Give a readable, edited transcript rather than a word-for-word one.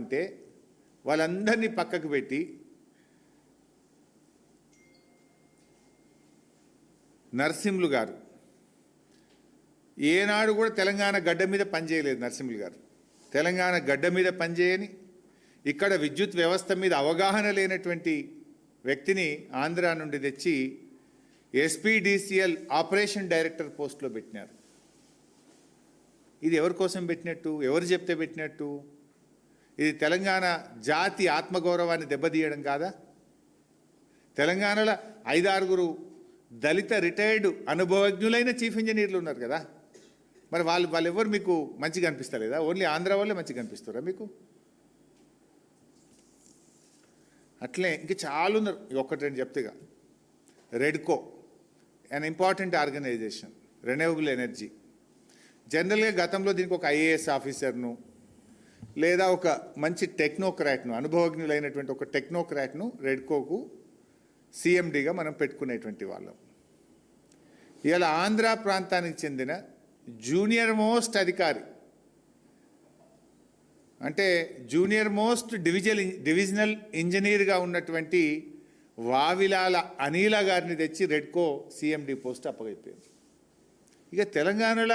అంటే వాళ్ళందరినీ పక్కకు పెట్టి నరసింహులు గారు ఏనాడు కూడా తెలంగాణ గడ్డ మీద పనిచేయలేదు. నరసింహులు గారు తెలంగాణ గడ్డ మీద పనిచేయని, ఇక్కడ విద్యుత్ వ్యవస్థ మీద అవగాహన లేనటువంటి వ్యక్తిని ఆంధ్ర నుండి తెచ్చి ఎస్పీడీసీఎల్ ఆపరేషన్ డైరెక్టర్ పోస్ట్లో పెట్టినారు. ఇది ఎవరి కోసం పెట్టినట్టు? ఎవరు చెప్తే పెట్టినట్టు? ఇది తెలంగాణ జాతి ఆత్మగౌరవాన్ని దెబ్బతీయడం కాదా? తెలంగాణలో 5-6 దళిత రిటైర్డ్ అనుభవజ్ఞులైన చీఫ్ ఇంజనీర్లు ఉన్నారు కదా, మరి వాళ్ళు ఎవరు మీకు మంచిగా అనిపిస్తలేదా? ఓన్లీ ఆంధ్ర వాళ్ళే మంచిగా అనిపిస్తారా మీకు? అట్లే ఇంక చాలా ఉన్నారు. ఒకటి రెండు చెప్తేగా, REDCO an important organization, renewable energy. జనరల్గా గతంలో దీనికి ఒక ఐఏఎస్ ఆఫీసర్ను లేదా ఒక మంచి టెక్నోక్రాట్ను, అనుభవజ్ఞులైనటువంటి ఒక టెక్నోక్రాట్ను రెడ్కోకు సిఎండిగా మనం పెట్టుకునేటువంటి వాళ్ళం. ఇలా ఆంధ్ర ప్రాంతానికి చెందిన జూనియర్ మోస్ట్ అధికారి, అంటే జూనియర్ మోస్ట్ డివిజనల్ ఇంజనీర్గా ఉన్నటువంటి వావిలాల అనిల గారిని తెచ్చి రెడ్కో సిఎండి పోస్ట్ అప్పగైపోయింది. ఇక తెలంగాణలో